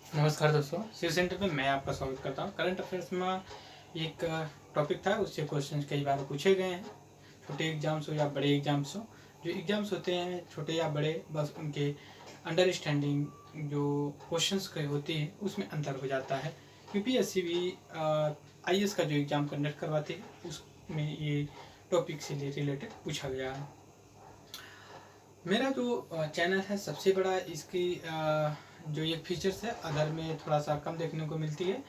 नमस्कार दोस्तों, शिव सेंटर में मैं आपका स्वागत करता हूँ। करंट अफेयर्स में एक टॉपिक था, उससे क्वेश्चंस कई बार पूछे गए हैं। छोटे एग्जाम्स हो या बड़े एग्जाम्स हो, जो एग्जाम्स होते हैं छोटे या बड़े, बस उनके अंडरस्टैंडिंग जो क्वेश्चंस के होती है उसमें अंतर हो जाता है। यूपीएससी भी आईएएस का जो एग्ज़ाम कंडक्ट करवाती है उसमें ये टॉपिक से रिलेटेड पूछा गया है। मेरा जो चैनल है सबसे बड़ा, इसकी जो एक फीचर्स है अदर में थोड़ा सा कम देखने को मिलती है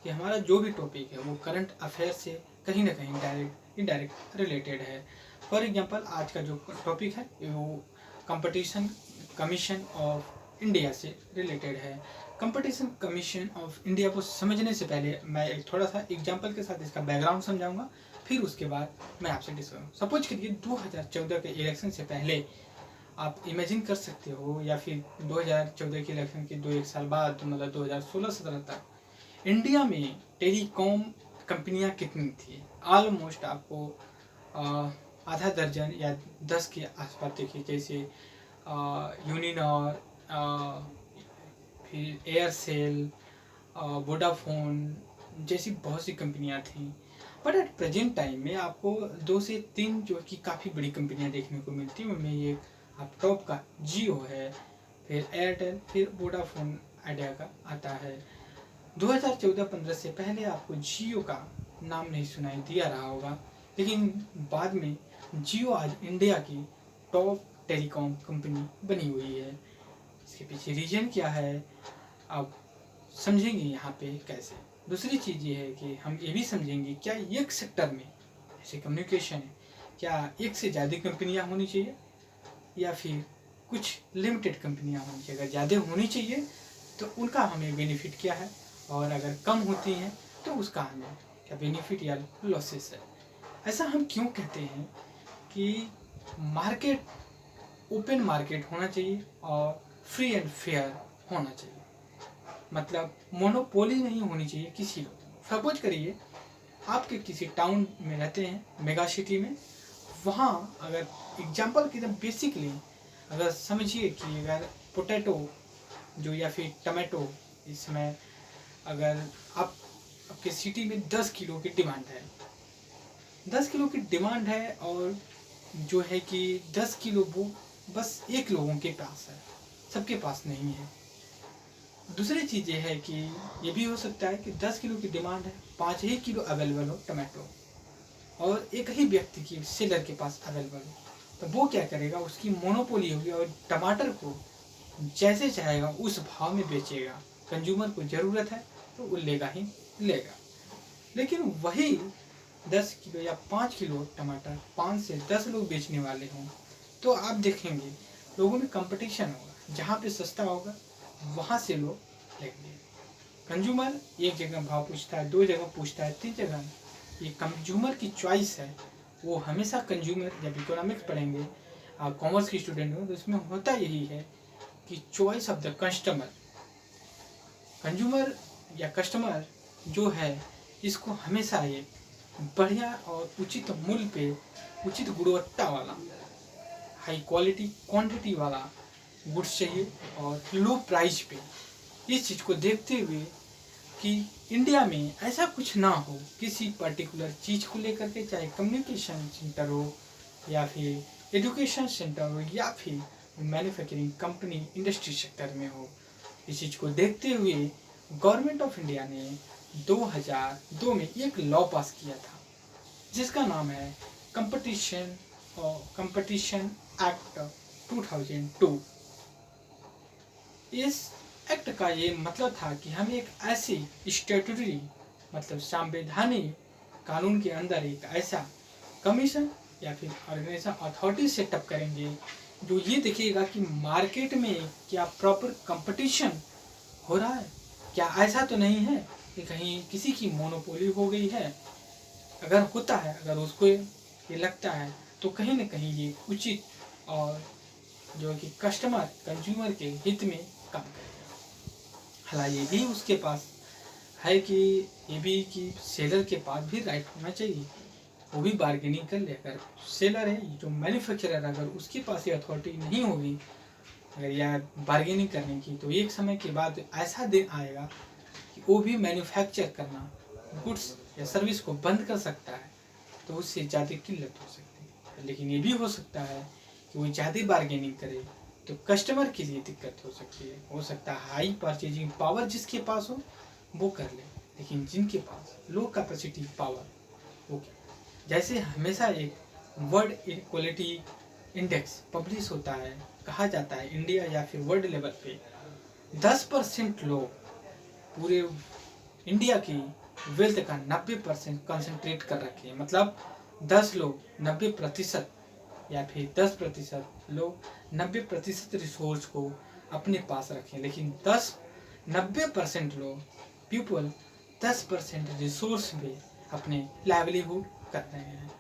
कि हमारा जो भी टॉपिक है वो करंट अफेयर से कहीं ना कहीं डायरेक्ट इनडायरेक्ट रिलेटेड है। फॉर एग्जांपल आज का जो टॉपिक है वो कंपटीशन कमीशन ऑफ इंडिया से रिलेटेड है। कंपटीशन कमीशन ऑफ इंडिया को समझने से पहले मैं एक थोड़ा सा एग्जाम्पल के साथ इसका बैकग्राउंड समझाऊंगा, फिर उसके बाद मैं आपसे डिस्कस। सपोज करिए 2014 के इलेक्शन से पहले आप इमेजिन कर सकते हो, या फिर 2014 के इलेक्शन के 1 साल बाद मतलब 2016-17 तक इंडिया में टेलीकॉम कंपनियां कितनी थी। ऑलमोस्ट आपको आधा दर्जन या 10 के आसपास देखिए, जैसे यूनिनॉर, फिर एयरसेल, वोडाफोन जैसी बहुत सी कंपनियां थी। बट एट प्रेजेंट टाइम में आपको 2 से 3 जो कि काफ़ी बड़ी कंपनियां देखने को मिलती हैं। उनमें ये आप टॉप का जियो है, फिर एयरटेल, फिर वोडाफोन आइडिया का आता है। 2014-15 से पहले आपको जियो का नाम नहीं सुनाई दिया रहा होगा, लेकिन बाद में जियो आज इंडिया की टॉप टेलीकॉम कंपनी बनी हुई है। इसके पीछे रीजन क्या है आप समझेंगे यहाँ पे कैसे। दूसरी चीज़ ये है कि हम ये भी समझेंगे क्या एक सेक्टर में, जैसे कम्युनिकेशन है, क्या एक से ज़्यादा कंपनियाँ होनी चाहिए या फिर कुछ लिमिटेड कंपनियां होनी चाहिए। अगर ज़्यादा होनी चाहिए तो उनका हमें बेनिफिट क्या है, और अगर कम होती हैं तो उसका हमें क्या बेनिफिट या लॉसेस है। ऐसा हम क्यों कहते हैं कि मार्केट ओपन मार्केट होना चाहिए और फ्री एंड फेयर होना चाहिए, मतलब मोनोपोली नहीं होनी चाहिए किसी को। सपोज करिए आपके किसी टाउन में रहते हैं, मेगा सिटी में, वहाँ अगर एग्जाम्पल की एकदम बेसिकली अगर समझिए कि अगर पोटैटो जो या फिर टमाटो, इसमें अगर आप आपके सिटी में 10 किलो की डिमांड है, 10 किलो की डिमांड है, और जो है कि 10 किलो वो बस एक लोगों के पास है, सबके पास नहीं है। दूसरी चीज़ ये है कि ये भी हो सकता है कि 10 किलो की डिमांड है, 5 ही किलो अवेलेबल हो टमाटो, और एक ही व्यक्ति की सेलर के पास अवेलेबल हो, तो वो क्या करेगा, उसकी मोनोपोली होगी और टमाटर को जैसे चाहेगा उस भाव में बेचेगा। कंज्यूमर को ज़रूरत है तो वो लेगा ही लेगा। लेकिन वही 10 किलो या 5 किलो टमाटर 5 से 10 लोग बेचने वाले हों, तो आप देखेंगे लोगों में कंपटीशन होगा। जहाँ पे सस्ता होगा वहाँ से लोग लेंगे। कंज्यूमर एक जगह भाव पूछता है, 2 जगह पूछता है, 3 जगह। ये कंज्यूमर की चॉइस है। वो हमेशा कंज्यूमर, जब इकोनॉमिक्स पढ़ेंगे, आप कॉमर्स की स्टूडेंट हो तो उसमें होता यही है कि choice of the customer, consumer या कस्टमर जो है, इसको हमेशा ये बढ़िया और उचित मूल्य पे, उचित गुणवत्ता वाला, हाई क्वालिटी क्वांटिटी वाला गुड्स चाहिए और लो प्राइस पे। इस चीज़ को देखते हुए कि इंडिया में ऐसा कुछ ना हो किसी पर्टिकुलर चीज़ को लेकर के, चाहे कम्युनिकेशन सेंटर हो या फिर एजुकेशन सेंटर हो या फिर मैन्युफैक्चरिंग कंपनी इंडस्ट्री सेक्टर में हो। इस चीज़ को देखते हुए गवर्नमेंट ऑफ इंडिया ने 2002 में एक लॉ पास किया था जिसका नाम है कंपटीशन एक्ट 2002। इस एक्ट का ये मतलब था कि हम एक ऐसी स्टैट्यूटरी, मतलब संवैधानिक कानून के अंदर एक ऐसा कमीशन या फिर ऑर्गेनाइजेशन अथॉरिटी सेटअप करेंगे जो ये देखिएगा कि मार्केट में क्या प्रॉपर कंपटीशन हो रहा है, क्या ऐसा तो नहीं है कि कहीं किसी की मोनोपोली हो गई है। अगर होता है, अगर उसको ये लगता है, तो कहीं ना कहीं ये उचित और जो कि कस्टमर कंज्यूमर के हित में काम करेगा। हालांकि ये भी उसके पास है कि ये भी कि सेलर के पास भी राइट होना चाहिए, वो भी बार्गेनिंग कर ले। अगर सेलर है जो मैन्युफैक्चरर, अगर उसके पास ये अथॉरिटी नहीं होगी अगर या बार्गेनिंग करने की, तो एक समय के बाद ऐसा दिन आएगा कि वो भी मैन्युफैक्चर करना गुड्स या सर्विस को बंद कर सकता है, तो उससे ज़्यादा किल्लत हो सकती है। लेकिन ये भी हो सकता है कि वो ज़्यादा बार्गेनिंग करे तो कस्टमर के लिए दिक्कत हो सकती है। हो सकता है हाई परचेजिंग पावर जिसके पास हो वो कर ले, लेकिन जिनके पास लो कैपेसिटी पावर ओके, जैसे हमेशा एक वर्ल्ड इक्वलिटी इंडेक्स पब्लिश होता है, कहा जाता है इंडिया या फिर वर्ल्ड लेवल पे 10% लोग पूरे इंडिया की वेल्थ का 90% कंसंट्रेट कर रखे हैं। मतलब 10 लोग 90% या फिर 10% लोग 90% रिसोर्स को अपने पास रखें, लेकिन 90% लोग पीपल 10% रिसोर्स में अपने लाइवलीहुड कर रहे हैं।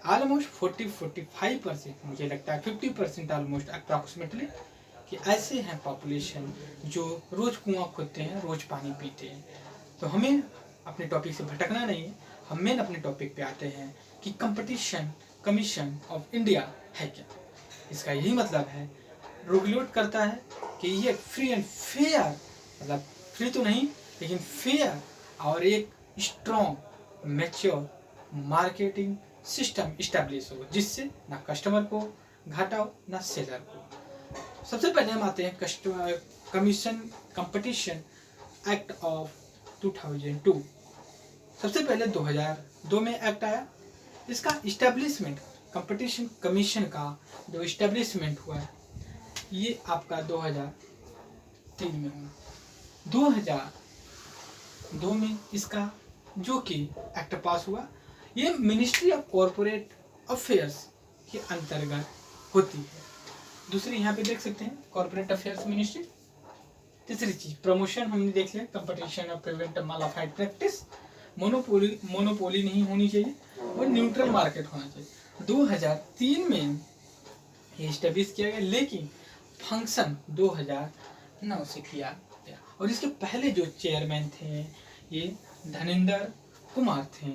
ऑलमोस्ट 40-45%, मुझे लगता है 50% ऑलमोस्ट अप्रॉक्सीमेटली कि ऐसे हैं पॉपुलेशन जो रोज कुआं खोदते हैं, रोज पानी पीते हैं। तो हमें अपने टॉपिक से भटकना नहीं है, हम मेन अपने टॉपिक पे आते हैं कि कंपटीशन कमीशन ऑफ इंडिया है क्या। इसका यही मतलब है, रेगुलेट करता है कि ये फ्री एंड फेयर, मतलब फ्री तो नहीं लेकिन फेयर और एक strong mature marketing system establish हो, जिससे ना कस्टमर को घाटा हो ना सेलर को। सबसे पहले हम आते हैं customer commission competition act of 2002। सबसे पहले 2002 में एक्ट आया। इसका इस्टेब्लिशमेंट, कंपटीशन कमीशन का जो इस्टेब्लिशमेंट हुआ है ये आपका 2003 में हुआ। 2002 में इसका जो कि एक्ट पास हुआ, ये मिनिस्ट्री ऑफ कॉरपोरेट अफेयर्स के अंतर्गत होती है। दूसरी यहाँ पे देख सकते हैं कॉरपोरेट अफेयर्स मिनिस्ट्री। तीसरी चीज प्रमोशन हमने देख लिया, कंपटीशन और प्रिवेंट मालाफाइड प्रैक्टिस, मोनोपोली नहीं होनी चाहिए और न्यूट्रल मार्केट होना चाहिए। 2003 में ये स्टैब्लिश किया गया, लेकिन फंक्शन 2009 से किया गया। और इसके पहले जो चेयरमैन थे ये धनेंद्र कुमार थे।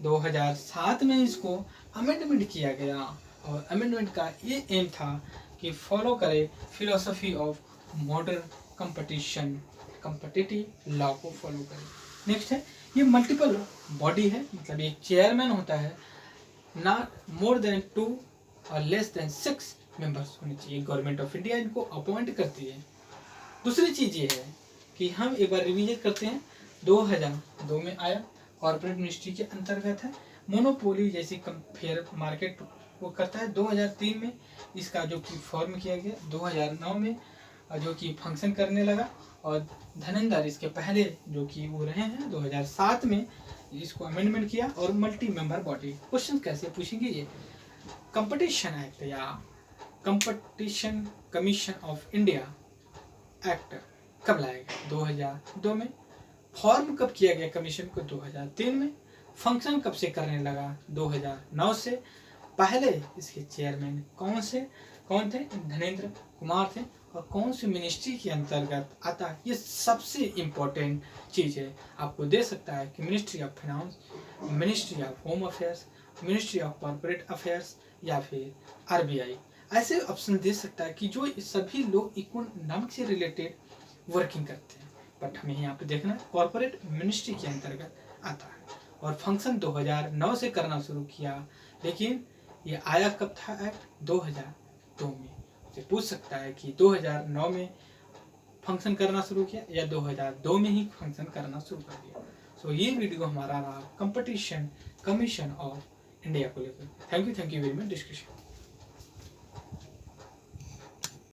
2007 में इसको अमेंडमेंट किया गया और अमेंडमेंट का ये एम था कि फॉलो करे philosophy of modern competition, competitive law को फॉलो करे। नेक्स्ट है ये मल्टीपल बॉडी है, मतलब एक चेयरमैन होता है, नॉट मोर देन 2 और लेस देन 6 मेंबर्स होने चाहिए। गवर्नमेंट ऑफ इंडिया इनको अपॉइंट करती है। दूसरी चीज ये है कि हम एक बार रिविजन करते हैं। 2002 में आया, कॉर्पोरेट मिनिस्ट्री के अंतर्गत है, मोनोपोली जैसी फेयर मार्केट वो करता है। 2003 में इसका जो कि फॉर्म किया गया, 2009 में जो कि फंक्शन करने लगा और धनेंद्र इसके पहले जो कि वो रहे हैं 2007 में इसको अमेंडमेंट किया और मल्टी मेंबर बॉडी। क्वेश्चन कैसे पूछेंगे ये, कंपटीशन एक्ट या competition commission of India act कब लाया गया? 2002 में। फॉर्म कब किया गया कमीशन को? 2003 में। फंक्शन कब से करने लगा? 2009 से। पहले इसके चेयरमैन कौन थे? धनेंद्र कुमार थे। और कौन सी मिनिस्ट्री के अंतर्गत आता है? ये सबसे इम्पोर्टेंट चीज है। आपको दे सकता है कि ministry of finance, ministry of home affairs, ministry of corporate affairs या फिर आरबीआई। ऐसे ऑप्शन दे सकता है कि जो सभी लोग इकोनॉमिक से रिलेटेड वर्किंग करते हैं। बट हमें यहाँ पे देखना है कॉर्पोरेट मिनिस्ट्री के अंतर्गत आता है। और फंक्शन 2009 से करना शुरू किया, लेकिन ये आया कब था एक्ट? 2002 में। से पूछ सकता है कि 2009 में फंक्शन करना शुरू किया या 2002 में ही फंक्शन करना शुरू कर दिया। सो ये वीडियो हमारा रहा कंपटीशन कमीशन ऑफ इंडिया को लेकर। Thank you very much discussion.